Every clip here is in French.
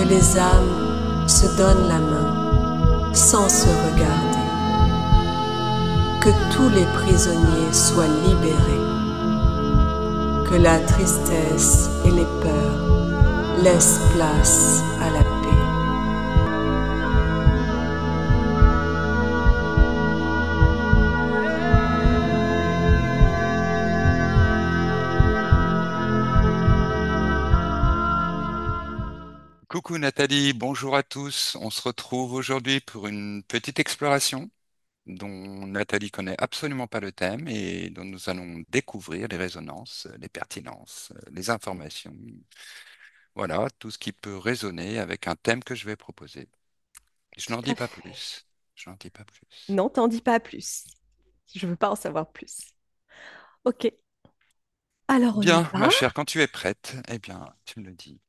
que les âmes se donnent la main sans se regarder, que tous les prisonniers soient libérés, que la tristesse et les peurs laissent place à la paix. Coucou Nathalie, bonjour à tous. On se retrouve aujourd'hui pour une petite exploration dont Nathalie connaît absolument pas le thème et dont nous allons découvrir les résonances, les pertinences, les informations. Voilà, tout ce qui peut résonner avec un thème que je vais proposer. Je n'en Tout dis à pas fait. plus. Je n'en dis pas plus. Non, t'en dis pas plus. Je veux pas en savoir plus. Ok, alors on y Bien, va. ma chère, quand tu es prête, eh bien, tu me le dis.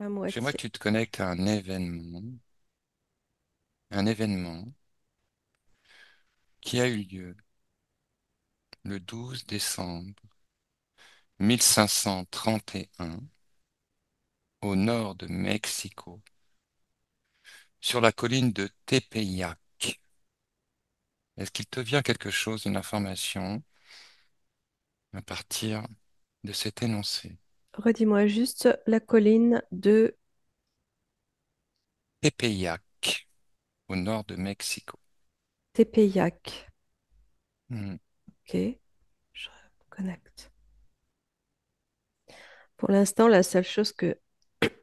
À J'aimerais que moitié. tu te connectes à un événement qui a eu lieu le 12 décembre 1531 au nord de Mexico, sur la colline de Tepeyac. Est-ce qu'il te vient quelque chose, une information, à partir de cet énoncé? Redis-moi juste la colline de Tepeyac, au nord de Mexico. Tepeyac. Hmm, Ok, je connecte. Pour l'instant, la seule chose que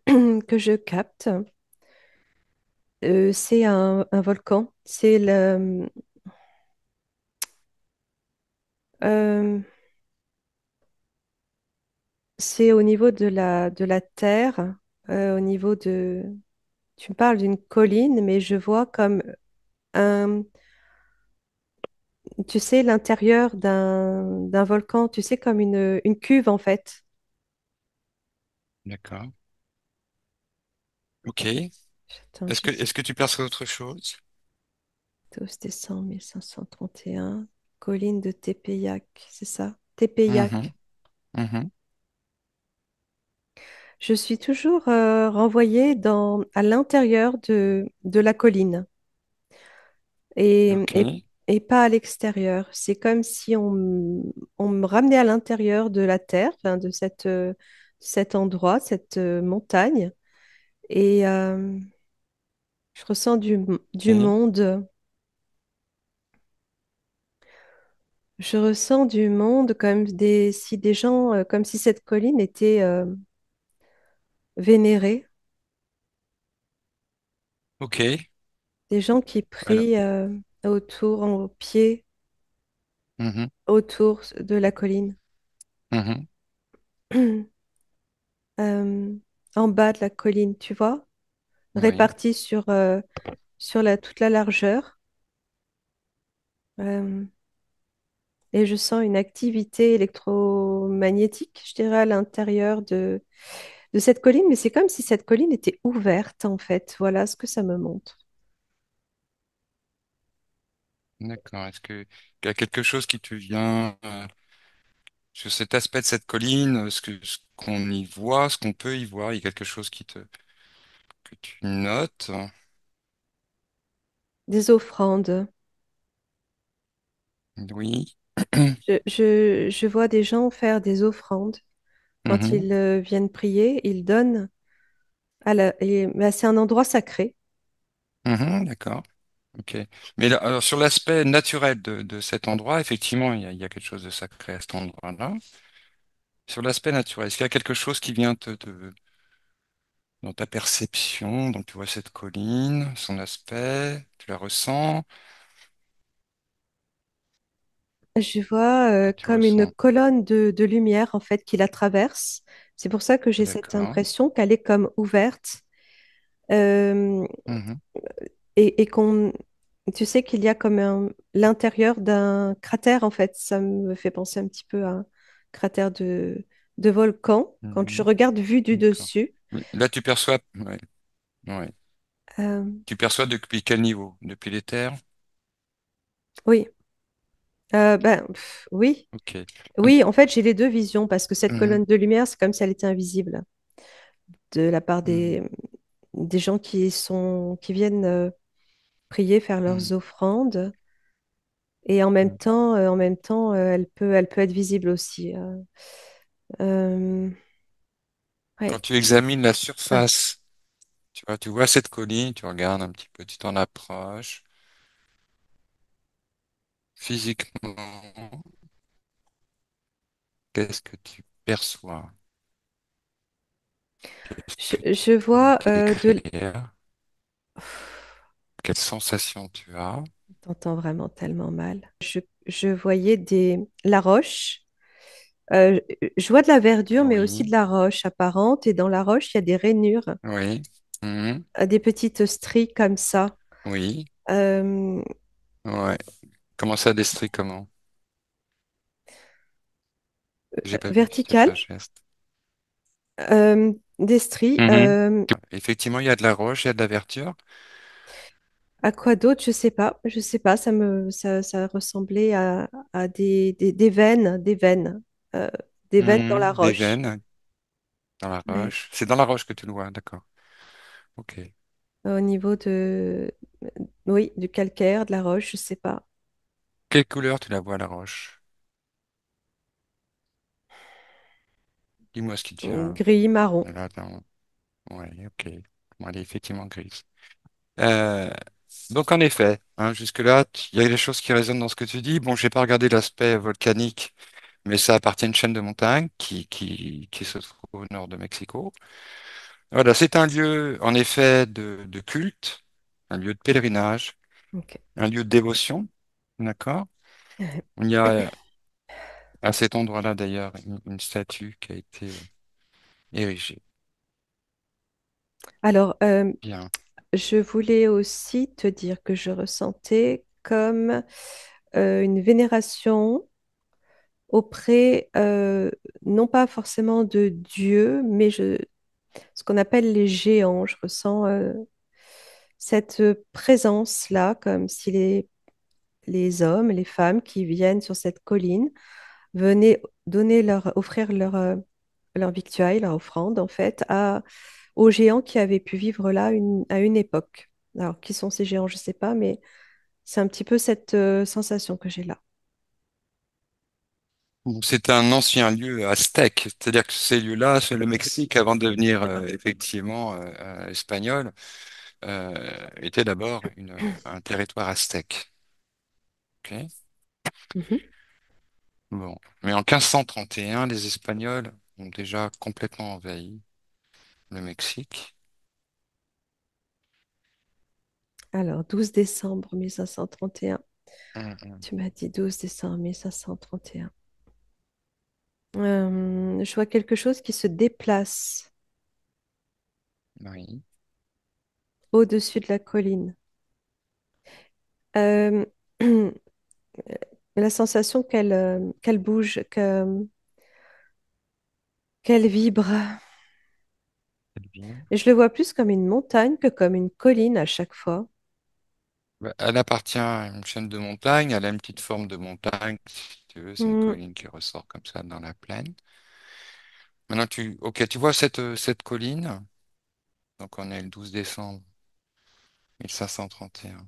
je capte, c'est un volcan. Euh, c'est au niveau de la terre, au niveau de... Tu me parles d'une colline, mais je vois comme un, tu sais, l'intérieur d'un volcan, tu sais, comme une cuve en fait. d'accord. Ok. Attends, juste Est-ce que tu perçois autre chose? 12 décembre 1531, colline de Tepeyac, c'est ça? Mhm, Tepeyac. mhm. Je suis toujours renvoyée à l'intérieur de la colline et, Ok, et, et pas à l'extérieur. C'est comme si on me ramenait à l'intérieur de la terre, enfin, de cet endroit, cette montagne. Et je ressens du ok, monde. Je ressens du monde comme si des gens, comme si cette colline était vénérée. ok. Des gens qui Alors, prient au pied, mhm, autour de la colline. mhm, Euh, en bas de la colline, tu vois, oui, répartis sur toute la largeur. Euh, et je sens une activité électromagnétique, je dirais, à l'intérieur de cette colline, mais c'est comme si cette colline était ouverte, en fait. Voilà ce que ça me montre. d'accord. Qu'il y a quelque chose qui te vient sur cet aspect de cette colline, ce qu'on y voit, ce qu'on peut y voir, il y a quelque chose que tu notes. Des offrandes. Oui. Je vois des gens faire des offrandes. Quand Mhm, ils viennent prier, ils donnent bah, c'est un endroit sacré. mhm, d'accord. Ok. Mais alors, sur l'aspect naturel de cet endroit, effectivement, il y a quelque chose de sacré à cet endroit-là. Sur l'aspect naturel, est-ce qu'il y a quelque chose qui vient dans ta perception, donc tu vois cette colline, son aspect, tu la ressens, Je vois que tu comme une ressens. colonne de lumière en fait qui la traverse. C'est pour ça que j'ai cette D'accord. impression qu'elle est comme ouverte euh, Mhm, et qu'on, tu sais qu'il y a comme l'intérieur d'un cratère en fait. Ça me fait penser un petit peu à un cratère de volcan quand je mhm, regarde vu du d'accord. dessus. Oui, là, tu perçois, ouais, ouais. Euh, Tu perçois depuis quel niveau? Depuis les terres? oui, Oui. Ok. Donc, Oui, en fait, j'ai les deux visions parce que cette mhm, colonne de lumière, c'est comme si elle était invisible de la part mhm, des gens qui viennent prier, faire mhm, leurs offrandes. Et mhm. en même temps, elle peut être visible aussi. Euh, Quand ouais. tu examines la Ah, surface, tu vois cette colline, tu regardes un petit peu, tu t'en approches. Physiquement, qu'est-ce que tu perçois? Qu'est-ce que je tu peux vois décrire? Quelle sensation tu as? T'entends vraiment tellement mal. Je voyais la roche. Je vois de la verdure, mais aussi de Oui, la roche apparente. Et dans la roche, il y a des rainures, oui, mhm, des petites stries comme ça, oui, euh, ouais. Comment ça, déstrie, comment? J'ai pas vu si tu fais verticales, un geste. des stries. Mhm. Effectivement, il y a de la roche, il y a de la verdure. À quoi d'autre? Je sais pas. Je sais pas. Ça ressemblait à euh, des veines dans la Mhm. Des roche. veines dans la Ouais. roche. C'est dans la roche que tu le vois, d'accord. Ok. Au niveau oui, du calcaire, de la roche, je sais pas. Quelle couleur tu la vois, la roche? Dis-moi ce que tu as Gris, marron. là dans... Ouais, ok. Bon, elle est effectivement grise. Euh, donc en effet, hein, jusque-là, il y a des choses qui résonnent dans ce que tu dis. Bon, j'ai pas regardé l'aspect volcanique, mais ça appartient à une chaîne de montagnes qui se trouve au nord de Mexico. Voilà, c'est un lieu en effet de culte, un lieu de pèlerinage, Ok. un lieu de dévotion, d'accord? Il y a à cet endroit-là d'ailleurs une statue qui a été érigée. Alors, Bien. je voulais aussi te dire que je ressentais comme une vénération auprès, non pas forcément de Dieu, mais ce qu'on appelle les géants. Je ressens cette présence-là, comme si les hommes, les femmes qui viennent sur cette colline venaient offrir leur victuailles, leur offrande, en fait, aux géants qui avaient pu vivre là à une époque. Alors, qui sont ces géants, je ne sais pas, mais c'est un petit peu cette sensation que j'ai là. C'est un ancien lieu aztèque, c'est-à-dire que ces lieux-là, c'est le Mexique avant de devenir effectivement espagnol, était d'abord un territoire aztèque. Ok. Mhm. Bon. Mais en 1531, les Espagnols ont déjà complètement envahi le Mexique. Alors, 12 décembre 1531. Mhm. Tu m'as dit 12 décembre 1531. Je vois quelque chose qui se déplace Oui. au-dessus de la colline. Euh, la sensation qu'elle bouge, qu'elle vibre. Elle vient. Et je le vois plus comme une montagne que comme une colline à chaque fois. Bah, elle appartient à une chaîne de montagnes, elle a une petite forme de montagne, si tu veux, c'est une Hmm. colline qui ressort comme ça dans la plaine. Maintenant, ok, tu vois cette colline, donc on est le 12 décembre 1531.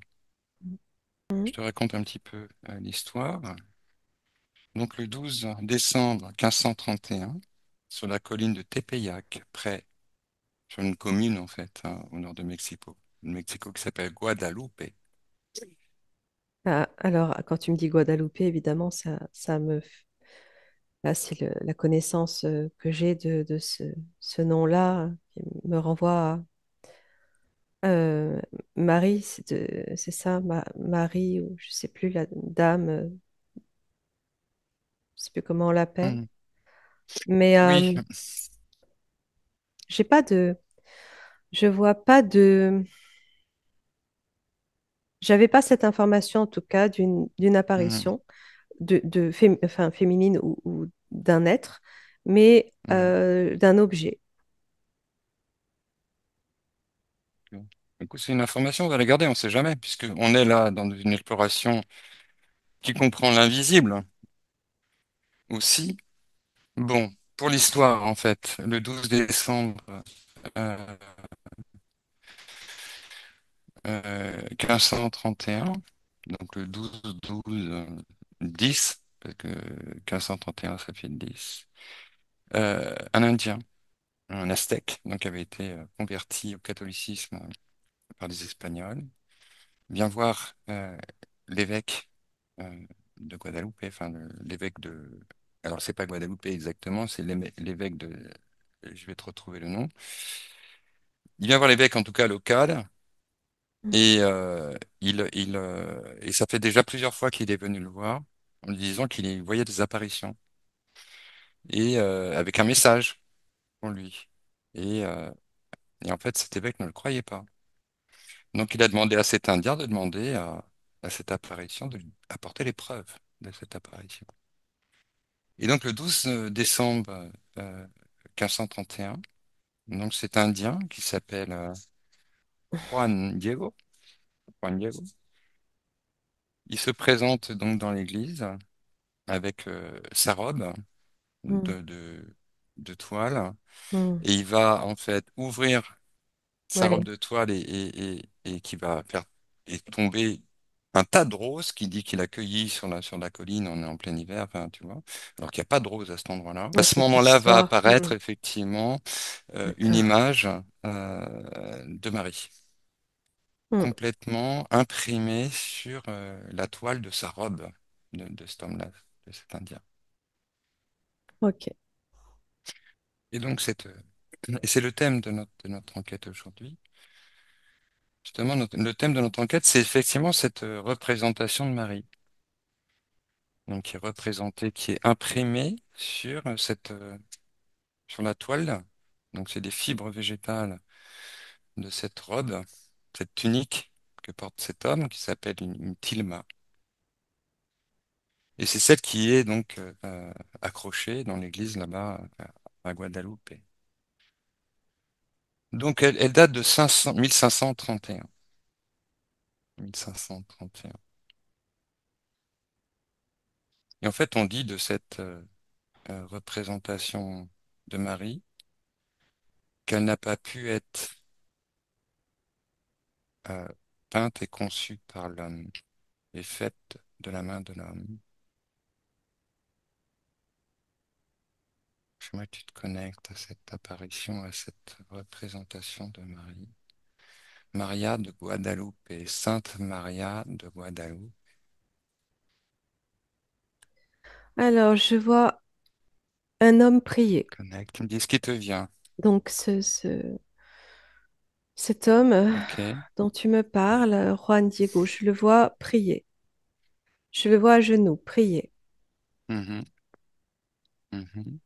Hmm. Je te raconte un petit peu l'histoire. Donc le 12 décembre 1531, sur la colline de Tepeyac, près, sur une commune en fait, hein, au nord de Mexico qui s'appelle Guadalupe. Ah, alors, quand tu me dis Guadeloupe, évidemment, là, c'est la connaissance que j'ai de ce nom-là qui me renvoie à Marie, c'est ça, Marie, ou je sais plus, la dame, je sais plus comment on l'appelle. Hmm. Mais Oui, j'ai pas de, je vois pas de, j'avais pas cette information en tout cas d'une hmm, apparition enfin, féminine ou d'un être, mais hmm. d'un objet. Écoute, c'est une information, on va la garder, on ne sait jamais, puisque on est là dans une exploration qui comprend l'invisible aussi. Bon, pour l'histoire, en fait, le 12 décembre euh, 1531, donc le 12-12-10, parce que 1531, ça fait 10, un Indien, un Aztèque, donc avait été converti au catholicisme par des Espagnols, vient voir l'évêque de Guadeloupe, enfin l'évêque de... Alors c'est pas Guadeloupe exactement, c'est l'évêque de... Je vais te retrouver le nom. Il vient voir l'évêque en tout cas local, et, et ça fait déjà plusieurs fois qu'il est venu le voir en lui disant qu'il voyait des apparitions, et avec un message pour lui. Et, euh, et en fait cet évêque ne le croyait pas. Donc il a demandé à cet Indien de demander à cette apparition de lui apporter les preuves de cette apparition. Et donc le 12 décembre 1531, donc cet Indien qui s'appelle Juan Diego, Juan Diego, il se présente donc dans l'église avec sa robe Mm, de, de, de toile, mm. et il va en fait ouvrir sa robe Ouais, de toile et qui va faire et tomber un tas de roses qui dit qu'il a cueilli sur la colline, on est en plein hiver, enfin, tu vois, alors qu'il n'y a pas de roses à cet endroit-là. À dans ce cette moment-là va histoire. apparaître effectivement une D'accord. image de Marie, Mm, complètement imprimée sur la toile de sa robe de cet homme-là, de cet Indien. ok. Et donc, et c'est le thème de notre enquête aujourd'hui. Justement, le thème de notre enquête, c'est effectivement cette représentation de Marie, donc qui est représentée, qui est imprimée sur sur la toile. Donc, c'est des fibres végétales de cette robe, cette tunique que porte cet homme, qui s'appelle une tilma. Et c'est celle qui est donc accrochée dans l'église là-bas à Guadeloupe. Donc, elle date de 500, 1531. 1531. Et en fait, on dit de cette représentation de Marie qu'elle n'a pas pu être euh, peinte et conçue par l'homme et faite de la main de l'homme. J'aimerais que tu te connectes à cette apparition, à cette représentation de Marie. Maria de Guadeloupe et Sainte Maria de Guadeloupe. Alors, je vois un homme prier. Connecte, tu me dis ce qui te vient. Donc, cet homme Ok. dont tu me parles, Juan Diego, je le vois prier. Je le vois à genoux, prier. Mhm, mhm.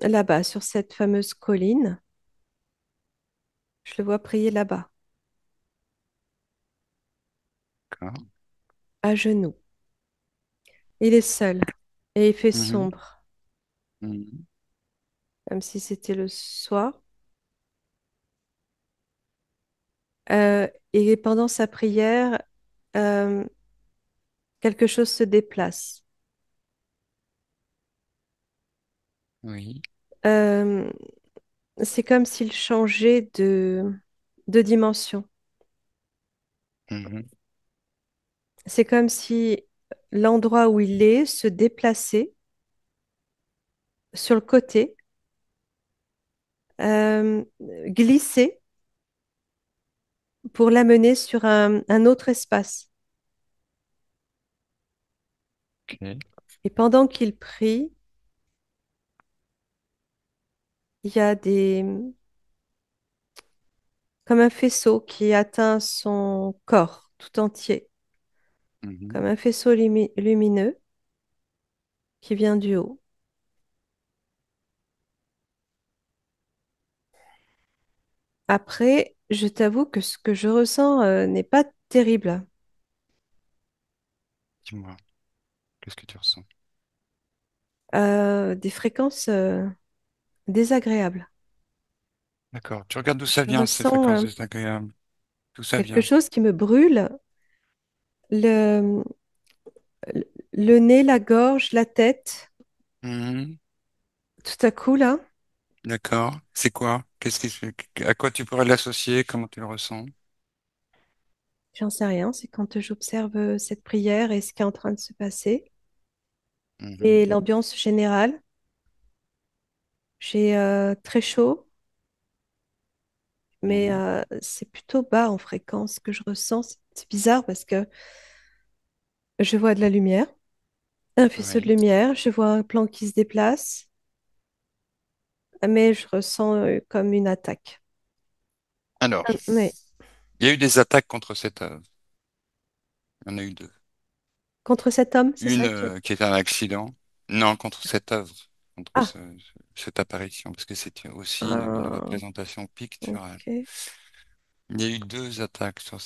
Là-bas, sur cette fameuse colline, je le vois prier là-bas, D'accord. à genoux. Il est seul et il fait Mhm, sombre, mhm. comme si c'était le soir. Et pendant sa prière, euh, quelque chose se déplace. Oui. Euh, c'est comme s'il changeait de dimension. Mhm, C'est comme si l'endroit où il est se déplaçait sur le côté, glissait pour l'amener sur un autre espace. ok. Et pendant qu'il prie, il y a comme un faisceau qui atteint son corps tout entier, comme Mhm. un faisceau lumineux qui vient du haut. Après, je t'avoue que ce que je ressens n'est pas terrible. Dis-moi, qu'est-ce que tu ressens? Des fréquences désagréables. D'accord. Tu regardes d'où ça Je vient, ces ressens fréquences désagréables. D'où ça quelque vient? chose qui me brûle le, le nez, la gorge, la tête, Mhm. tout à coup là, D'accord. C'est quoi? À quoi tu pourrais l'associer? Comment tu le ressens? j'en sais rien, c'est quand j'observe cette prière et ce qui est en train de se passer Mhm. et l'ambiance générale. J'ai très chaud, mais Mhm. c'est plutôt bas en fréquence que je ressens. C'est bizarre parce que je vois de la lumière, un faisceau de Oui. lumière, je vois un plan qui se déplace, mais je ressens comme une attaque. Alors, Mais il y a eu des attaques contre cette œuvre. Il y en a eu deux. contre cet homme, c'est Une ça que... qui est un accident. Non, contre cette œuvre, contre Ah, cette apparition, parce que c'est aussi une ah, représentation picturale. ok, Il y a eu deux attaques sur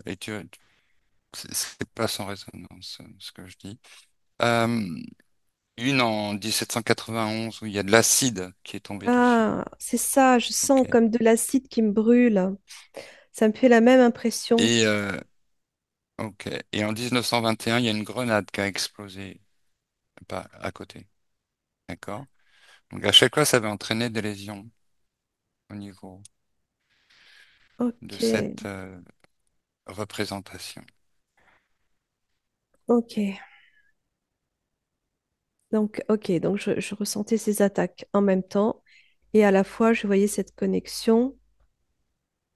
et c'est pas sans résonance, ce que je dis. Euh, une en 1791 où il y a de l'acide qui est tombé dessus. ah, c'est ça, je sens Ok. comme de l'acide qui me brûle. Ça me fait la même impression. Et, ok. Et en 1921, il y a une grenade qui a explosé pas à côté. D'accord? Donc à chaque fois, ça va entraîner des lésions au niveau de Ok, cette représentation. ok. Donc, ok, donc je ressentais ces attaques en même temps et à la fois je voyais cette connexion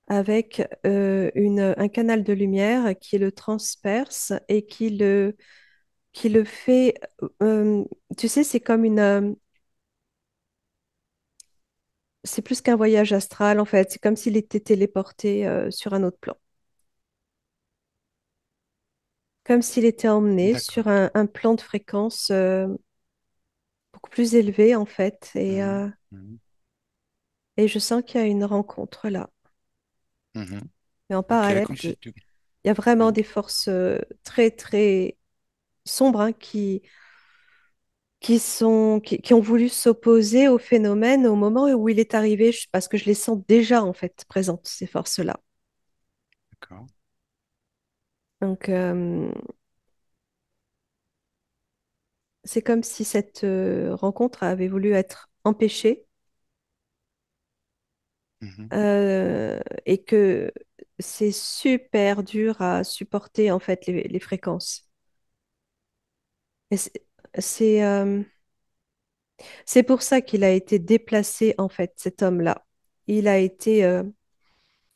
avec un canal de lumière qui le transperce et qui le fait, tu sais, c'est comme c'est plus qu'un voyage astral en fait, c'est comme s'il était téléporté sur un autre plan, comme s'il était emmené sur D'accord. un plan de fréquence beaucoup plus élevé en fait Mhm. Mhm. et je sens qu'il y a une rencontre là. Mhm. Mais en Ok, parallèle, comme si tu... il y a vraiment Oui, des forces très, très sombres hein, qui ont voulu s'opposer au phénomène au moment où il est arrivé, parce que je les sens déjà en fait présentes, ces forces-là. d'accord. Donc, c'est comme si cette rencontre avait voulu être empêchée Mhm. et que c'est super dur à supporter en fait les fréquences. Et c'est, euh, c'est pour ça qu'il a été déplacé en fait, cet homme-là. Il a été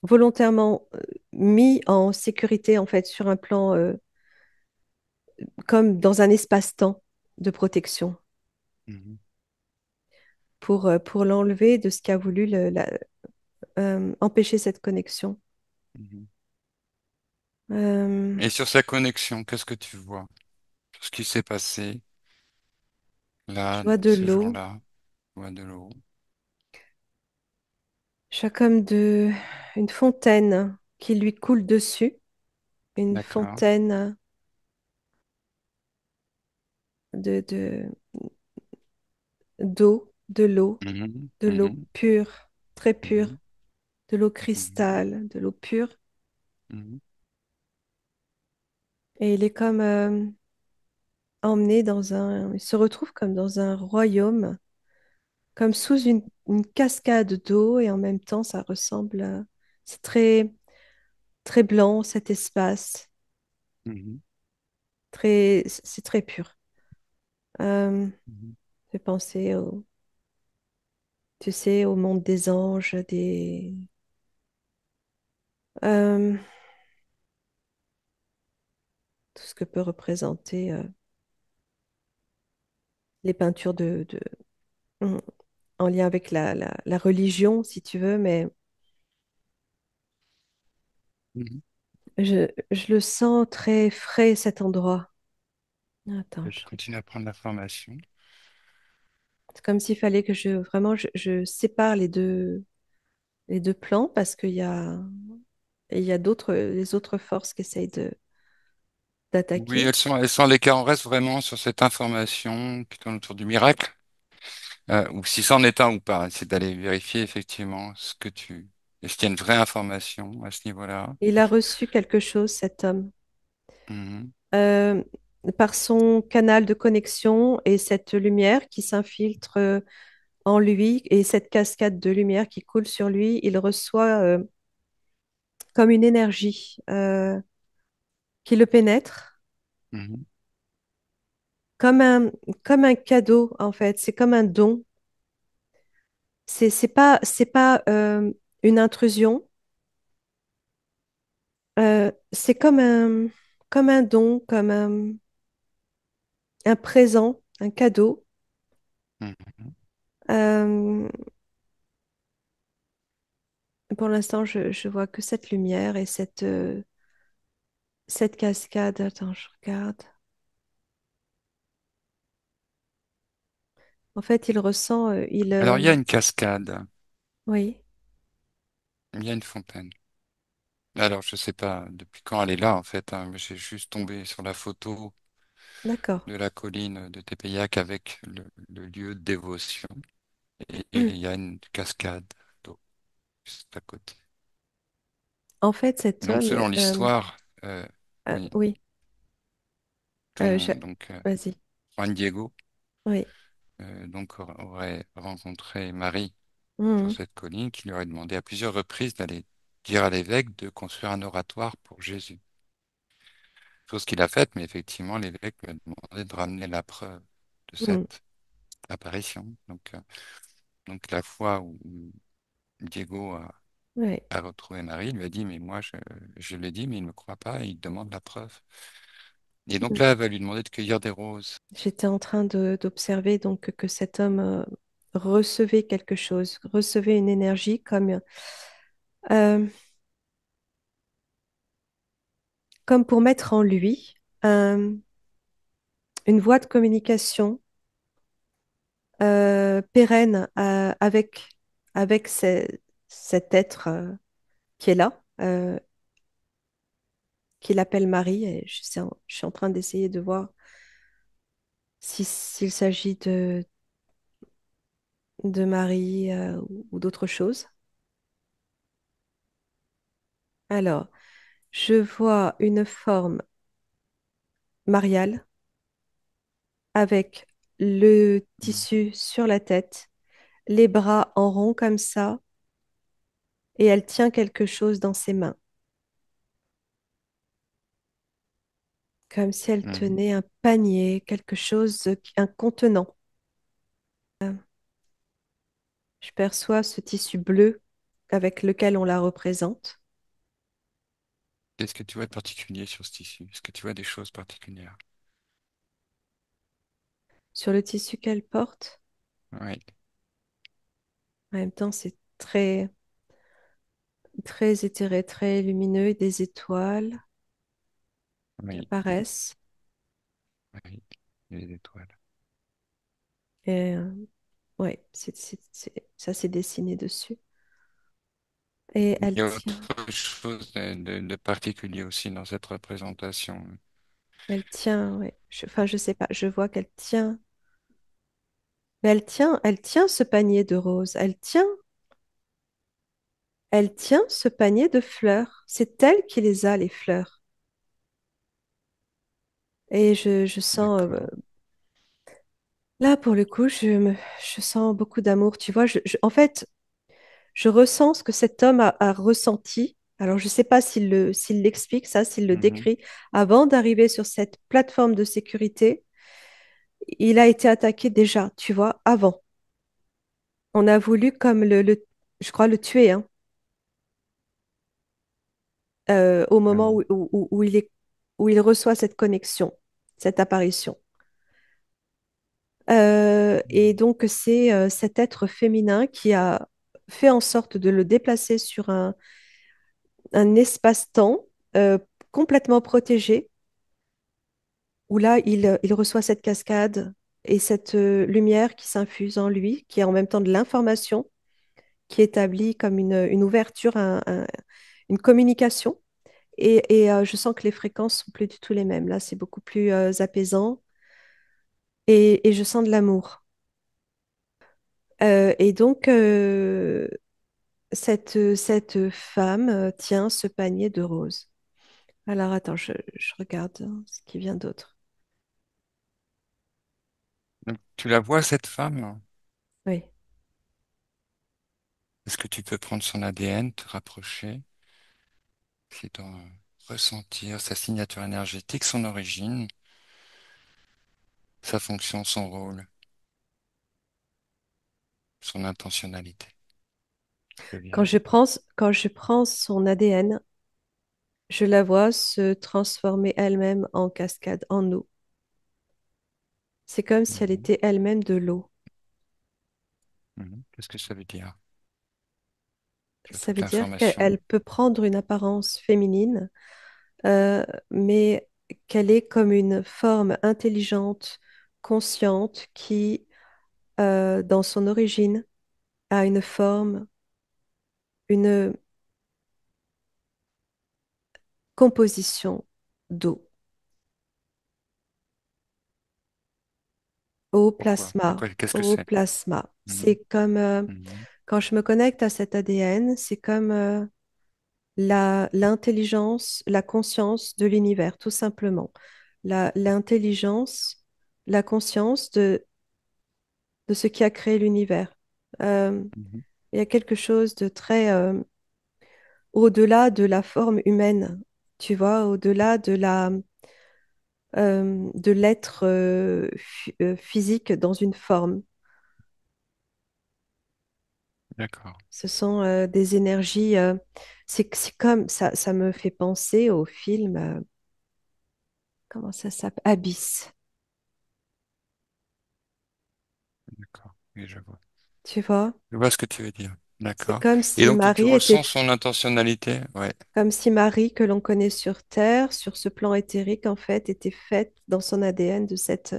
volontairement mis en sécurité en fait sur un plan comme dans un espace-temps de protection Mhm. pour l'enlever de ce qui a voulu empêcher cette connexion. Mhm. Euh, Et sur sa connexion, qu'est-ce que tu vois? Sur ce qui s'est passé je là, vois de ce l'eau, jour-là, ouais, de l'eau. je vois comme une fontaine qui lui coule dessus, une D'accord. fontaine de d'eau, Mhm. de l'eau Mhm. pure, très pure, Mhm. de l'eau Mhm. cristal, de l'eau pure. Mhm. Et il est comme emmené il se retrouve comme dans un royaume, comme sous une cascade d'eau, et en même temps, ça ressemble c'est très, très blanc, cet espace, Mhm. c'est très pur. Euh, Mhm. fait penser tu sais, au monde des anges, euh, tout ce que peut représenter les peintures mm, en lien avec la religion, si tu veux, mais Mhm. je le sens très frais, cet endroit. Attends, Je continue à prendre l'information. c'est comme s'il fallait que vraiment, je sépare les deux plans parce il y a les autres forces qui essayent Oui, d'attaquer. elles sont à l'écart. On reste vraiment sur cette information qui tourne autour du miracle, ou si c'en est un ou pas. C'est d'aller vérifier effectivement est-ce qu'il y a une vraie information à ce niveau-là. Il a reçu quelque chose, cet homme. Mhm. euh, par son canal de connexion et cette lumière qui s'infiltre en lui et cette cascade de lumière qui coule sur lui, il reçoit comme une énergie qui le pénètre, Mhm. comme comme un cadeau en fait, c'est comme un don. C'est pas une intrusion, c'est comme un don, comme un présent, un cadeau. Mhm. Euh, pour l'instant, je vois que cette lumière et cette cascade. Attends, je regarde. En fait, il ressent, Alors, il y a une cascade, oui, il y a une fontaine. Alors, je sais pas depuis quand elle est là, en fait, hein, mais j'ai juste tombé sur la photo d'accord. de la colline de Tepeyac avec le lieu de dévotion. Et il y a une cascade d'eau juste à côté. En fait, cet Donc, homme, selon l'histoire, oui, oui, ton, je- donc, vas-y, Juan Diego oui. aurait rencontré Marie sur Mhm, cette colline qui lui aurait demandé à plusieurs reprises d'aller dire à l'évêque de construire un oratoire pour Jésus. Chose qu'il a faite, mais effectivement, l'évêque lui a demandé de ramener la preuve de mhm, cette apparition. Donc la fois où Diego ouais. a retrouvé Marie, il lui a dit, mais moi, je l'ai dit, mais il ne me croit pas et il demande la preuve. Et donc là, elle va lui demander de cueillir des roses. J'étais en train d'observer donc que cet homme recevait quelque chose, recevait une énergie euh, comme pour mettre en lui une voie de communication pérenne avec cet être qui est là, qu'il appelle Marie. Et je suis en train d'essayer de voir s'il s'agit de Marie ou d'autre chose. Alors, je vois une forme mariale avec le tissu sur la tête, les bras en rond comme ça, et elle tient quelque chose dans ses mains, comme si elle Mhm. tenait un panier, quelque chose, un contenant. Je perçois ce tissu bleu avec lequel on la représente. Qu'est-ce que tu vois de particulier sur ce tissu? Est-ce que tu vois des choses particulières? Sur le tissu qu'elle porte, Oui, en même temps, c'est très éthéré, très lumineux, et des étoiles qui oui, apparaissent. oui. Les étoiles. Et ouais, ça s'est dessiné dessus. Et Il elle y a tient. autre chose de particulier aussi dans cette représentation. Elle tient, ouais. Enfin, je sais pas, je vois qu'elle tient. Mais elle tient ce panier de roses. Elle tient ce panier de fleurs. C'est elle qui les a, les fleurs. Et je sens, D'accord. là, pour le coup, je sens beaucoup d'amour. Tu vois, en fait, je ressens ce que cet homme a ressenti. Alors, je sais pas s'il l'explique, ça, s'il le Mhm. décrit. Avant d'arriver sur cette plateforme de sécurité, il a été attaqué déjà, tu vois, avant. On a voulu comme je crois, le tuer, hein, au Ah moment bon. où il reçoit cette connexion, cette apparition. Et Mhm. donc, c'est cet être féminin qui a fait en sorte de le déplacer sur un espace-temps complètement protégé, où là, il reçoit cette cascade et cette lumière qui s'infuse en lui, qui est en même temps de l'information, qui établit comme une ouverture, une communication. Je sens que les fréquences sont plus du tout les mêmes. Là, c'est beaucoup plus apaisant et je sens de l'amour. Et donc, cette femme tient ce panier de roses. Alors attends, je regarde ce qui vient d'autre. Donc, tu la vois, cette femme? Oui. Est-ce que tu peux prendre son ADN, te rapprocher, essayer de ressentir sa signature énergétique, son origine, sa fonction, son rôle, son intentionnalité? Ça vient. Quand je prends son ADN, je la vois se transformer elle-même en cascade, en eau. C'est comme si elle Mhm. était elle-même de l'eau. Mhm. Qu'est-ce que ça veut dire? Tu as Ça toute veut dire l'information. qu'elle peut prendre une apparence féminine, mais qu'elle est comme une forme intelligente, consciente, qui, dans son origine, a une forme, une composition d'eau. Au Pourquoi? plasma, Qu'est-ce que au c'est? plasma. Mhm. C'est comme, Mhm. quand je me connecte à cet ADN, c'est comme l'intelligence, la conscience de l'univers, tout simplement. L'intelligence, la conscience de ce qui a créé l'univers. Euh, Mhm. il y a quelque chose de très au-delà de la forme humaine, tu vois, au-delà de l'être physique dans une forme. D'accord. Ce sont des énergies. C'est comme ça me fait penser au film. Comment ça s'appelle? Abyss. D'accord. Oui, je vois. Tu vois? Je vois ce que tu veux dire. C'est D'accord. comme Et si donc, tu Marie était ressens son intentionnalité? Ouais. comme si Marie que l'on connaît sur Terre, sur ce plan éthérique, en fait, était faite dans son ADN de cette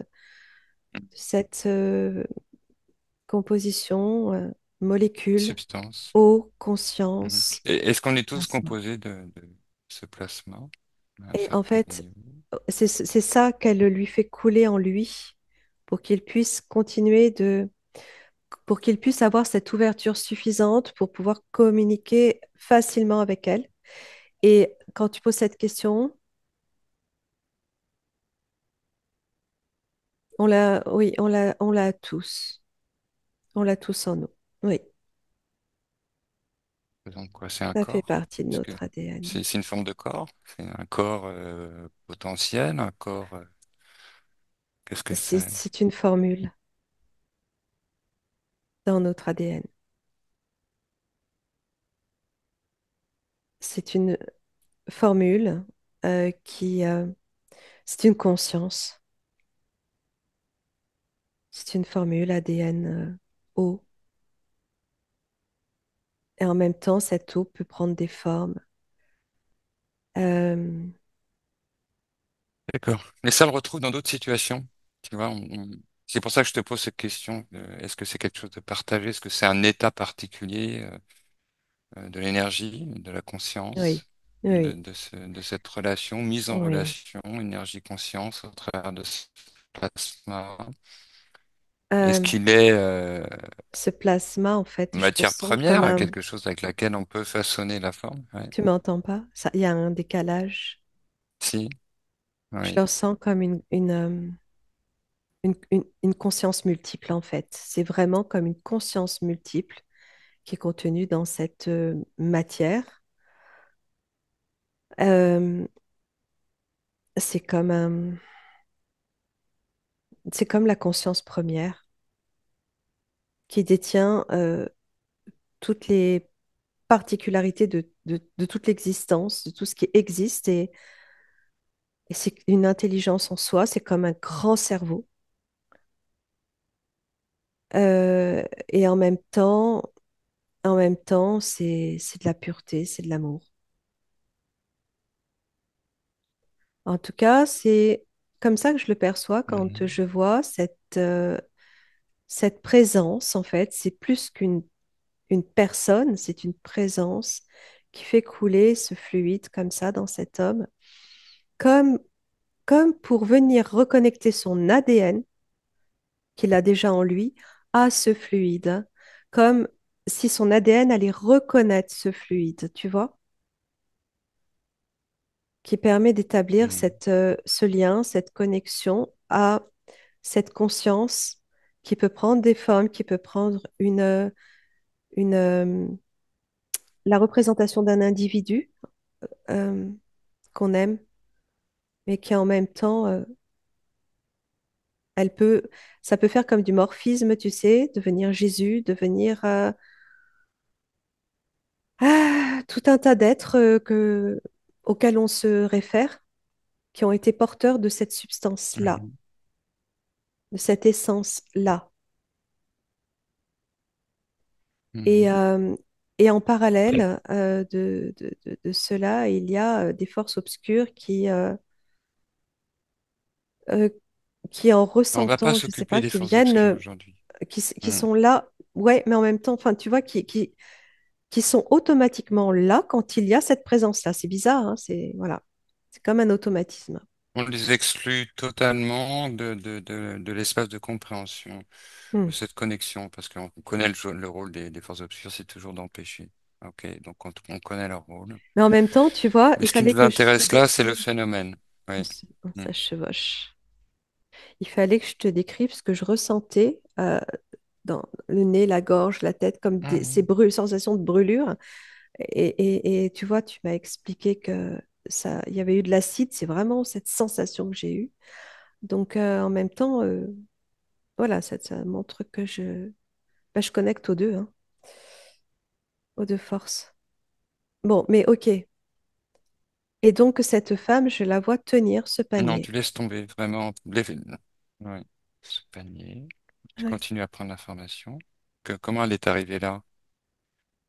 composition, molécule, Substance. eau, Mhm. conscience, Et est-ce qu'on est tous plasma. composés de ce plasma à un Et en certain fait, niveau? c'est ça qu'elle lui fait couler en lui pour qu'il puisse continuer pour qu'il puisse avoir cette ouverture suffisante pour pouvoir communiquer facilement avec elle. Et quand tu poses cette question, oui, on l'a tous. On l'a tous en nous. Oui, Donc quoi, c'est un ça fait corps? partie de Parce que notre ADN. c'est une forme de corps? C'est un corps potentiel, un corps. Qu'est-ce que c'est? C'est une formule dans notre ADN. C'est une formule c'est une conscience. C'est une formule ADN eau. Et en même temps, cette eau peut prendre des formes. Euh, D'accord. Mais ça, on le retrouve dans d'autres situations. Tu vois, c'est pour ça que je te pose cette question. Est-ce que c'est quelque chose de partagé? Est-ce que c'est un état particulier de l'énergie, de la oui, conscience, oui, de cette relation, mise en oui. relation, énergie-conscience au travers de ce plasma? Est-ce Euh, qu'il est Ce plasma, en fait, je le matière sens comme première, un... quelque chose avec laquelle on peut façonner la forme? Ouais. Tu m'entends pas? Ça, il y a un décalage. Si, Je oui. le sens comme une conscience multiple, en fait. C'est vraiment comme une conscience multiple qui est contenue dans cette matière. Euh, c'est comme c'est comme la conscience première qui détient toutes les particularités de toute l'existence, de tout ce qui existe, et c'est une intelligence en soi, c'est comme un grand cerveau. Et en même temps, c'est de la pureté, c'est de l'amour. En tout cas, c'est comme ça que je le perçois quand Mhm. je vois cette présence, en fait. C'est plus une personne, c'est une présence qui fait couler ce fluide comme ça dans cet homme, comme, comme pour venir reconnecter son ADN qu'il a déjà en lui à ce fluide, hein. Comme si son ADN allait reconnaître ce fluide, tu vois? qui permet d'établir Mhm. ce lien, cette connexion à cette conscience qui peut prendre des formes, qui peut prendre la représentation d'un individu euh, qu'on aime, mais qui en même temps, elle peut, ça peut faire comme du morphisme, tu sais, devenir Jésus, devenir tout un tas d'êtres auxquels on se réfère, qui ont été porteurs de cette substance-là, Mhm. de cette essence-là. Et, Mhm. euh, et en parallèle de cela, il y a des forces obscures euh, qui en On va pas ressentant, je sais s'occuper pas, des qui forces viennent, obscures aujourd'hui. qui Mhm. sont là, ouais, mais en même temps, enfin, tu vois, qui sont automatiquement là quand il y a cette présence-là. C'est bizarre, hein, c'est voilà, c'est comme un automatisme. On les exclut totalement de l'espace de compréhension, Hmm. de cette connexion, parce qu'on connaît le rôle des forces obscures, c'est toujours d'empêcher. Ok, donc on connaît leur rôle. Mais en même temps, tu vois, Mais il ce qui fallait nous que je te intéresse là, c'est le décrive. phénomène. Oui. Mm. Ça chevauche. Il fallait que je te décrive ce que je ressentais dans le nez, la gorge, la tête, comme ces Mhm. sensations de brûlure. Et tu vois, tu m'as expliqué que ça, il y avait eu de l'acide. C'est vraiment cette sensation que j'ai eue. Donc, en même temps, voilà, ça montre que je connecte aux deux, hein, aux deux forces. Bon, mais ok. Et donc, cette femme, je la vois tenir ce Non, panier. tu laisses tomber, vraiment. Ouais. Ce panier. Tu Ouais. continues à prendre l'information. Comment elle est arrivée là,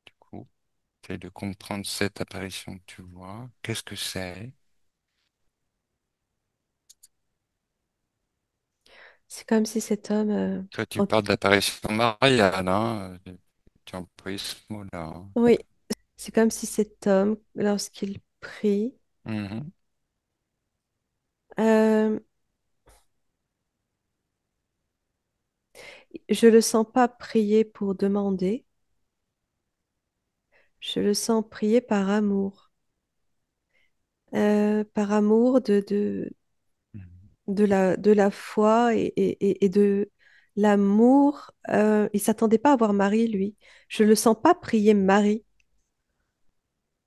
du coup? Essaye de comprendre cette apparition que tu vois. Qu'est-ce que c'est? C'est comme si cet homme, Toi, tu en- parles d'apparition mariale, hein? Tu emploies ce mot-là, hein. oui, c'est comme si cet homme, lorsqu'il prie, Mhm. euh, je le sens pas prier pour demander, je le sens prier par amour Mhm. de la foi et de l'amour. Il s'attendait pas à voir Marie, lui. Je le sens pas prier Marie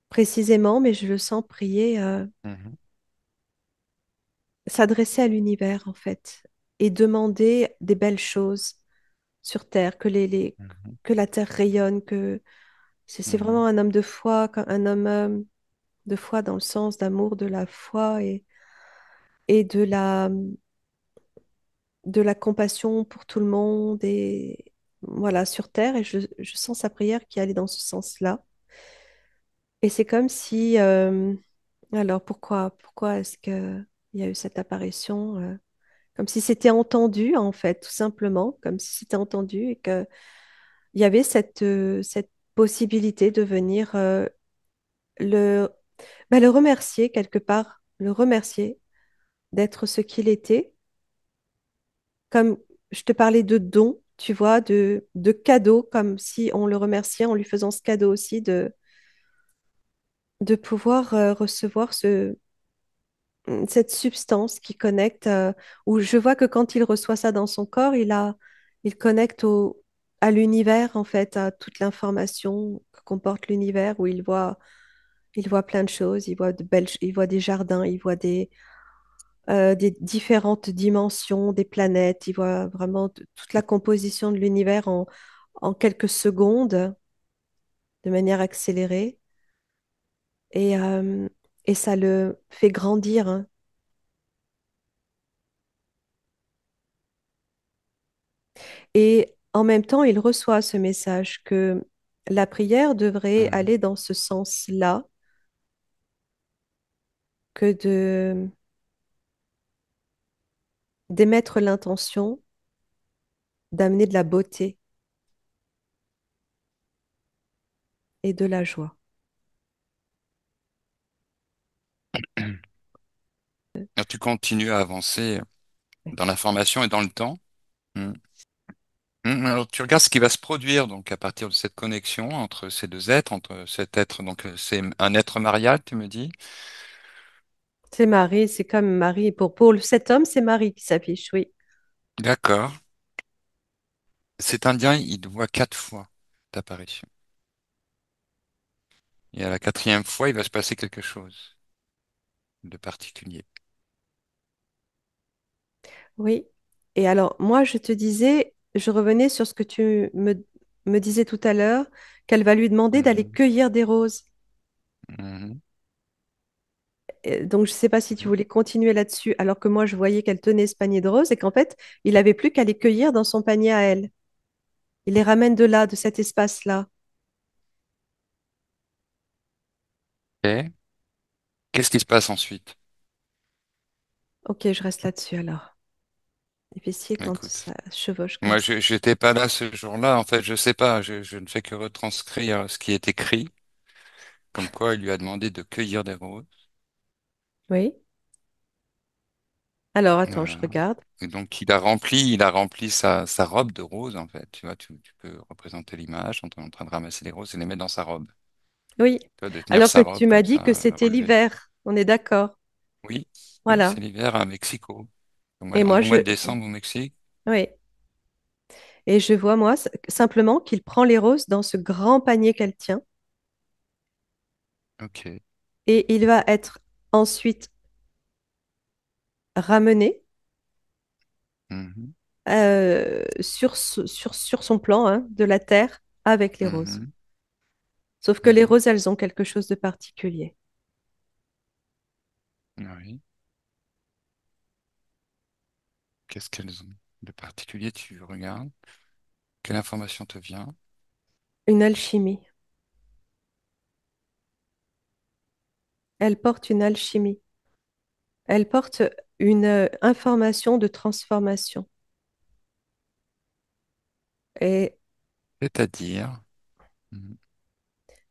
précisément, mais je le sens prier, Mhm. s'adresser à l'univers en fait et demander des belles choses sur Terre, Mhm. que la Terre rayonne, que c'est vraiment Mhm. un homme de foi, un homme de foi dans le sens d'amour de la foi et de la compassion pour tout le monde et voilà sur Terre. Et je sens sa prière qui allait dans ce sens-là. Et c'est comme si, alors pourquoi est-ce que il y a eu cette apparition? Comme si c'était entendu en fait, tout simplement, comme si c'était entendu et que il y avait cette possibilité de venir le, le remercier quelque part, le remercier d'être ce qu'il était. Comme je te parlais de don, tu vois, de cadeau, comme si on le remerciait en lui faisant ce cadeau aussi de pouvoir recevoir cette substance qui connecte, où je vois que quand il reçoit ça dans son corps, il connecte à l'univers, en fait, à toute l'information que comporte l'univers, où il voit plein de choses, il voit des jardins, il voit des différentes dimensions, des planètes, il voit vraiment toute la composition de l'univers en quelques secondes, de manière accélérée, et, euh, et ça le fait grandir, hein. Et en même temps, il reçoit ce message que la prière devrait Mhm. aller dans ce sens-là, que d'émettre l'intention d'amener de la beauté et de la joie. Alors, tu continues à avancer dans l'information et dans le temps. Mhm. Alors, tu regardes ce qui va se produire donc à partir de cette connexion entre ces deux êtres, entre cet être, donc c'est un être marial, tu me dis. C'est Marie, c'est comme Marie. Cet homme, c'est Marie qui s'affiche, oui. D'accord. Cet Indien, il voit 4 fois d'apparition. Et à la quatrième fois, il va se passer quelque chose de particulier. Oui. Et alors, moi, je te disais, je revenais sur ce que me disais tout à l'heure, qu'elle va lui demander d'aller Mhm. cueillir des roses. Mhm. Donc, je ne sais pas si tu voulais continuer là-dessus, alors que moi, je voyais qu'elle tenait ce panier de roses et qu'en fait, il n'avait plus qu'à les cueillir dans son panier à elle. Il les ramène de là, de cet espace-là. Ok. Qu'est-ce qui se passe ensuite? Ok, je reste là-dessus alors. Difficile quand Écoute, ça chevauche comme moi, ça. je n'étais pas là ce jour-là. En fait, je sais pas. Je ne fais que retranscrire ce qui est écrit, comme quoi il lui a demandé de cueillir des roses. Oui. Alors, attends, je Voilà. regarde. Et donc, il a rempli sa robe de roses, en fait. Tu vois, tu peux représenter l'image en train de ramasser les roses et les mettre dans sa robe. Oui. Tu vois, de tenir Alors que sa tu robe m'as comme dit que ça, c'était relevée. l'hiver. On est d'accord. Oui, oui, Voilà. c'est l'hiver à Mexico. Et Au moi, mois de décembre au Mexique. oui. Et je vois, moi, simplement qu'il prend les roses dans ce grand panier qu'elle tient Ok. et il va être ensuite ramené Mhm, sur son plan hein, de la terre avec les roses. mhm, Sauf que les mhm. roses, elles ont quelque chose de particulier. Oui. Qu'est-ce qu'elles ont de particulier? Tu regardes. Quelle information te vient? Une alchimie. Elle porte une alchimie. Elle porte une information de transformation. Et C'est-à-dire. Mhm.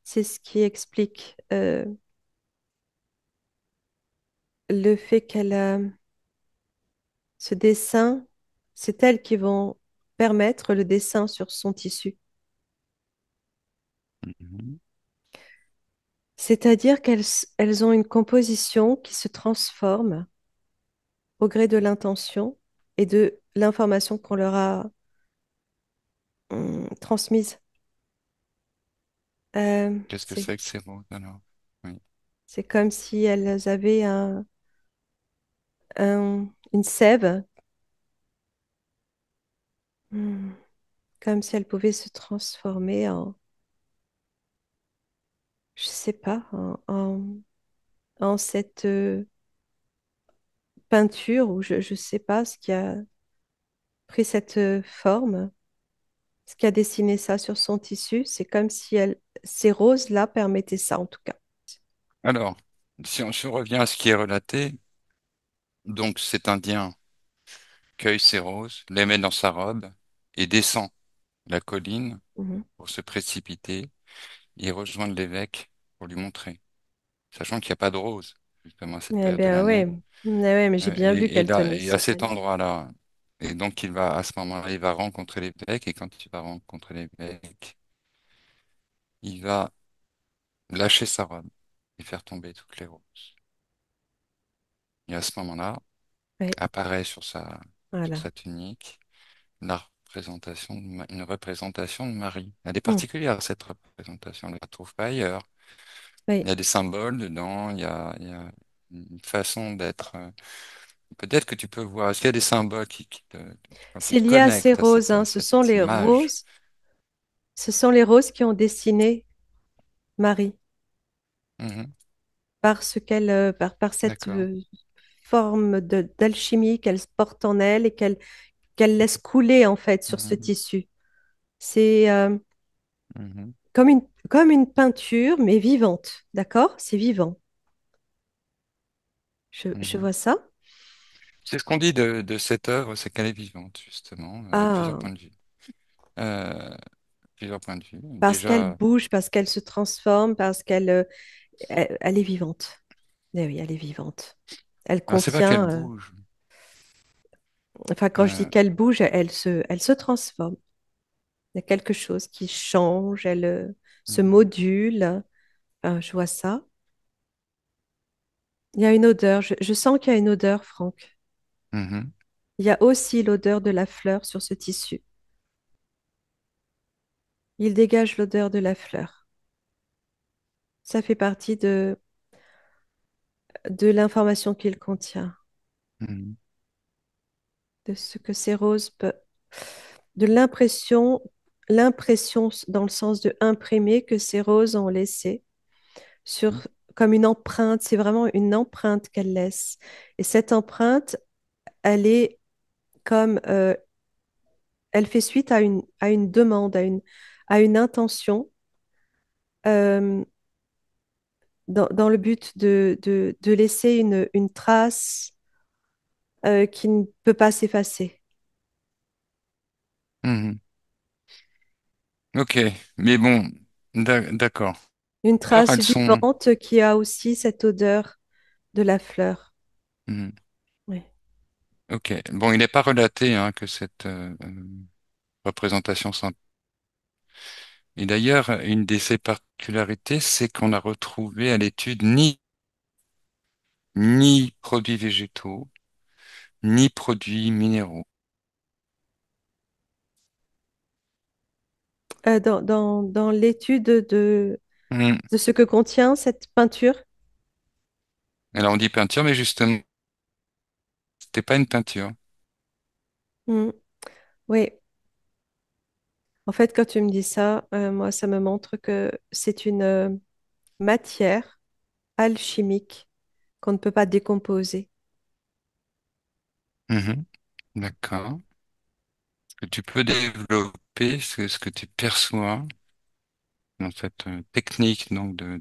c'est ce qui explique le fait qu'elle a ce dessin, c'est elles qui vont permettre le dessin sur son tissu. Mhm. C'est-à-dire elles ont une composition qui se transforme au gré de l'intention et de l'information qu'on leur a transmise. Euh, Qu'est-ce que c'est, c'est que ces roses alors? Oui. c'est comme si elles avaient une sève, hmm, comme si elles pouvaient se transformer en, je sais pas, en cette peinture ou je sais pas ce qui a pris cette forme, ce qui a dessiné ça sur son tissu. C'est comme si ces roses-là permettaient ça en tout cas. Alors, si on se revient à ce qui est relaté, donc cet Indien cueille ses roses, les met dans sa robe et descend la colline Mhm. pour se précipiter et rejoindre l'évêque pour lui montrer, sachant qu'il n'y a pas de roses, justement, à cette Eh période de bien, l'année. ouais. Ouais, mais j'ai bien vu Et qu'elle là, tenait et ce à cet panier. endroit-là, et donc à ce moment-là, il va rencontrer l'évêque, et quand il va rencontrer l'évêque, il va lâcher sa robe et faire tomber toutes les roses. Et à ce moment-là, Oui, apparaît sur voilà. sa tunique une représentation de Marie. Elle est Mm. particulière, cette représentation, on ne la trouve pas ailleurs. Il Oui. y a des symboles dedans, il y a une façon d'être. Peut-être que tu peux voir, est-ce qu'il y a des symboles quand tu C'est te lié à ces connectes roses, à hein. cette image? Ce sont les roses qui ont dessiné Marie Mhm, parce par cette d'accord. forme d'alchimie qu'elle porte en elle et qu'elle laisse couler en fait sur ce Mhm, tissu. C'est mhm, comme une peinture, mais vivante, d'accord? C'est vivant. Je mhm. vois ça. C'est ce qu'on dit de cette œuvre, c'est qu'elle est vivante, justement, à plusieurs Ah, points de vue. Euh, Plusieurs points de vue. parce qu'elle Déjà, bouge, parce qu'elle se transforme, parce elle est vivante. Eh oui, elle est vivante. Elle alors c'est pas qu'elle contient, bouge. enfin, quand je dis Euh, qu'elle bouge, elle se transforme. Il y a quelque chose qui change, elle se mhm, module. Je vois ça. Il y a une odeur, je sens qu'il y a une odeur, Franck. Mhm, Il y a aussi l'odeur de la fleur sur ce tissu. Il dégage l'odeur de la fleur. Ça fait partie de l'information qu'il contient, mhm, de ce que ces roses peuvent, de l'impression dans le sens de imprimer que ces roses ont laissé mhm, comme une empreinte. C'est vraiment une empreinte qu'elles laissent. Et cette empreinte, elle est comme, elle fait suite à une demande, à une intention, euh, dans le but de laisser une trace, qui ne peut pas s'effacer. mhm. Ok, mais bon, d'accord. Une Alors, trace elles sont. vivante qui a aussi cette odeur de la fleur. Mhm. Oui. Ok, bon, il n'est pas relaté hein, que cette représentation s'en. Et d'ailleurs, une de ses particularités, c'est qu'on a retrouvé à l'étude ni produits végétaux, ni produits minéraux. Dans l'étude Mhm. de ce que contient cette peinture. Alors, on dit peinture, mais justement, c'était pas une peinture. Hmm. Oui, en fait, quand tu me dis ça, moi, ça me montre que c'est une matière alchimique qu'on ne peut pas décomposer. Mhm. D'accord. Que tu peux développer ce que tu perçois dans cette technique donc de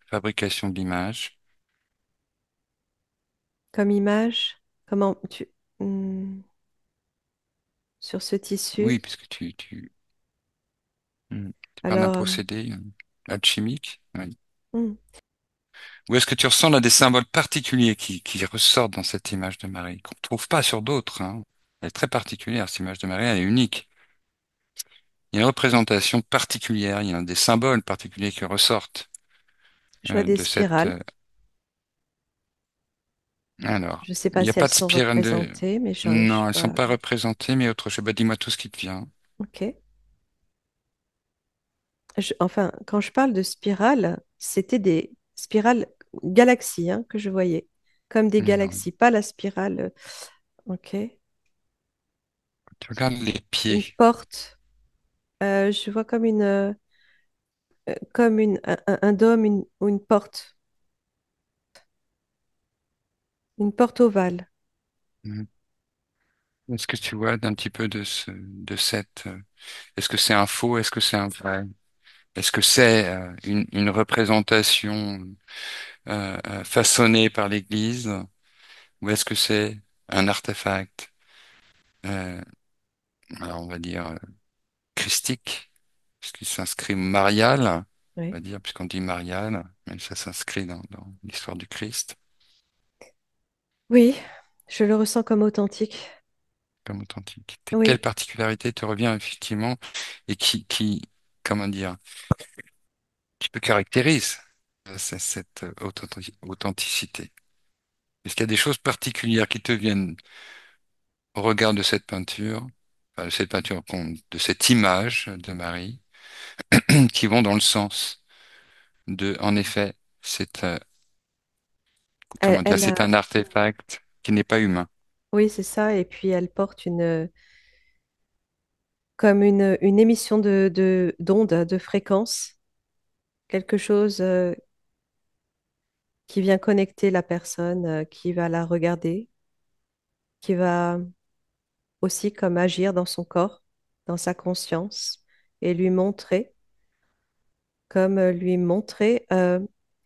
fabrication de l'image. Comme image, comment tu... Hmm, sur ce tissu. Oui, puisque c'est pas un Alors, procédé alchimique. Oui. hmm, Ou est-ce que tu ressens là des symboles particuliers qui ressortent dans cette image de Marie, qu'on ne trouve pas sur d'autres, hein. Elle est très particulière, cette image de Marie, elle est unique. Il y a une représentation particulière, il y a des symboles particuliers qui ressortent je vois des de cette. spirales. Alors, Je ne sais il pas n'y a si pas elles de sont spirale de. représentées, mais je Non, elles sont vois. pas représentées, mais autre chose. Bah, dis-moi tout ce qui te vient. Ok. Enfin, quand je parle de spirales, c'était des spirales galaxies, hein, que je voyais, comme des Alors, galaxies, pas la spirale. Ok. tu regardes les Une pieds. porte. Je vois comme un dôme, ou une porte ovale. Mhm. Est-ce que tu vois d'un petit peu de cette. Est-ce que c'est un faux? Est-ce que c'est un vrai? Est-ce que c'est une représentation façonnée par l'Église? Ou est-ce que c'est un artefact, euh, alors on va dire christique, puisqu'il s'inscrit marial, on Oui. va dire, puisqu'on dit marial, mais ça s'inscrit dans l'histoire du Christ Oui, je le ressens comme authentique. comme authentique. Quelle Oui. particularité te revient effectivement et comment dire, qui peut caractérise cette authenticité? Est-ce qu'il y a des choses particulières qui te viennent au regard de cette peinture, enfin, de cette peinture, de cette image de Marie, qui vont dans le sens de, en effet, comment dire, Elle c'est a, un artefact qui n'est pas humain. oui, c'est ça. Et puis elle porte comme une émission d'onde, de fréquence, quelque chose, qui vient connecter la personne, qui va la regarder, qui va aussi comme agir dans son corps, dans sa conscience, et lui montrer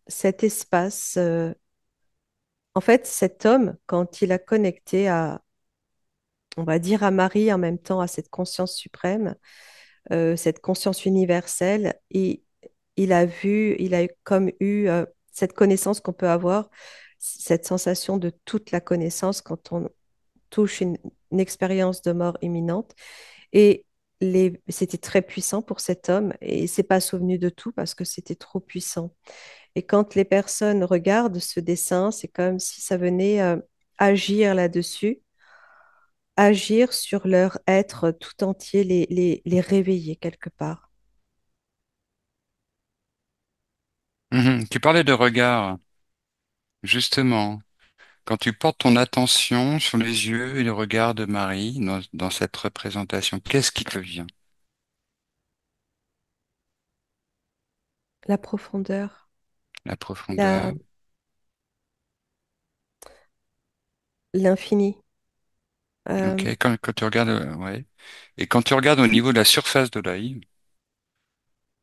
cet espace. En fait, cet homme, quand il a connecté on va dire à Marie, en même temps à cette conscience suprême, cette conscience universelle, et il a comme eu cette connaissance qu'on peut avoir, cette sensation de toute la connaissance quand on touche une expérience de mort imminente. Et c'était très puissant pour cet homme et il s'est pas souvenu de tout parce que c'était trop puissant. Et quand les personnes regardent ce dessin, c'est comme si ça venait agir là-dessus, agir sur leur être tout entier, les réveiller quelque part. Mhm. Tu parlais de regard, justement. Quand tu portes ton attention sur les yeux et le regard de Marie dans cette représentation, qu'est-ce qui te vient? La profondeur, La la, profondeur. l'infini. Ok. Euh, Quand tu regardes, ouais. Et quand tu regardes au niveau de la surface de l'œil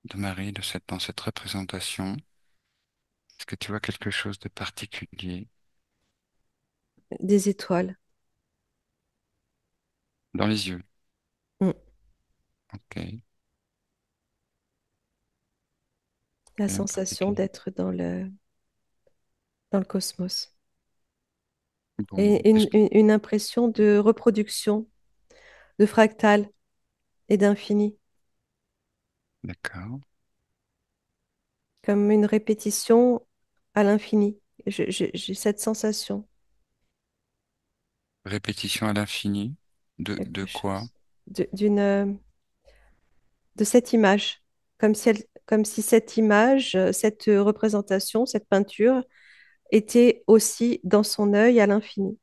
de Marie dans cette représentation, est-ce que tu vois quelque chose de particulier des étoiles. dans les yeux? Mm. Ok. La Rien de sensation particulier. d'être dans le cosmos. Bon. Et une impression de reproduction, de fractal et d'infini, D'accord. comme une répétition à l'infini. J'ai cette sensation, Répétition à l'infini. De quelque quoi? chose, de cette image, comme si cette image, cette représentation, cette peinture était aussi dans son œil à l'infini.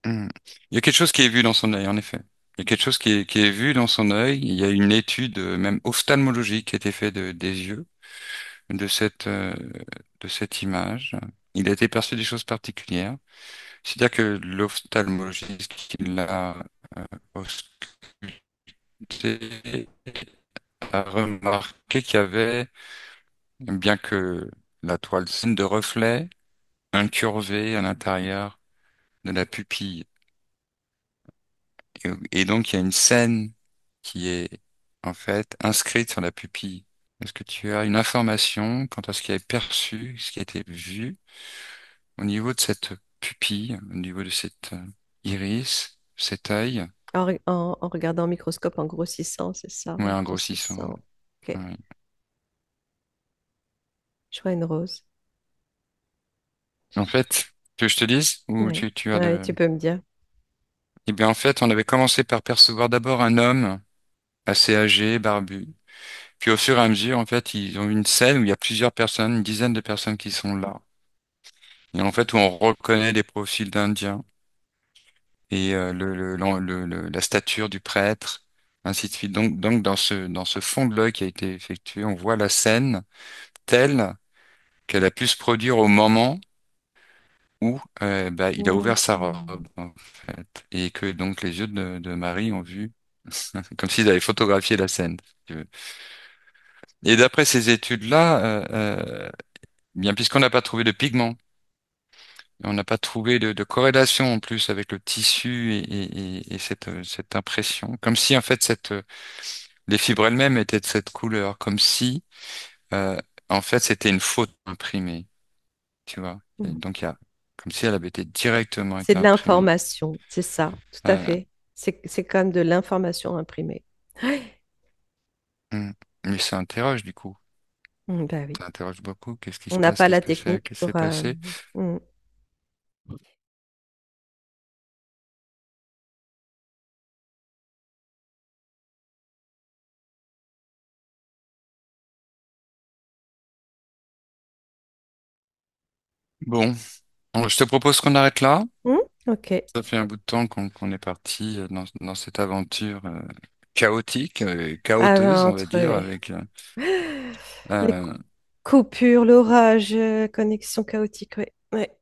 Hmm. Il y a quelque chose qui est vu dans son œil, en effet. Il y a quelque chose qui est vu dans son œil. Il y a une étude même ophtalmologique qui a été faite des yeux, de de cette image. Il a été perçu des choses particulières. C'est-à-dire que l'ophtalmologiste qui l'a ausculté a remarqué qu'il y avait, bien que la toile scène de reflet, incurvé à l'intérieur de la pupille. Et donc, il y a une scène qui est en fait inscrite sur la pupille. Est-ce que tu as une information quant à ce qui est perçu, ce qui a été vu au niveau de cette pupille, au niveau de cette iris, cet œil, En regardant au microscope, en grossissant, c'est ça, ou en un grossissant? grossissant. Ok, Ouais. je vois une rose. En fait, que je te dise, ou Oui, tu as ouais, le... tu peux me dire. Eh bien, en fait, on avait commencé par percevoir d'abord un homme assez âgé, barbu. Puis au fur et à mesure, en fait, ils ont une scène où il y a plusieurs personnes, une dizaine de personnes qui sont là. Et en fait, où on reconnaît des profils d'Indiens et la stature du prêtre, ainsi de suite. Donc dans ce fond de l'œil qui a été effectué, on voit la scène telle qu'elle a pu se produire au moment où bah, il a ouvert sa Mhm. robe, en fait. Et que donc les yeux de Marie ont vu, comme s'ils avaient photographié la scène, si tu veux. Et d'après ces études-là, bien puisqu'on n'a pas trouvé de pigment, on n'a pas trouvé de corrélation en plus avec le tissu et cette impression, comme si en fait les fibres elles-mêmes étaient de cette couleur, comme si en fait c'était une faute imprimée, tu vois. Et Mhm. donc il y a comme si elle avait été directement C'est été de imprimée. l'information, c'est ça, tout à Euh, fait. C'est comme de l'information imprimée. hmm. Mais ça interroge du coup, Bah oui. ça interroge beaucoup. Qu'est-ce qui On se n'a passe? pas Qu'est-ce la que c'est? technique Qu'est-ce qui s'est pour. passé? Mm. Bon, je te propose qu'on arrête là. Mm. Ok. Ça fait un bout de temps qu'on est parti dans cette aventure chaotique, Ah, chaoteuse, ben, on va entre dire, avec les euh, coupures, l'orage, connexion chaotique, oui. Ouais.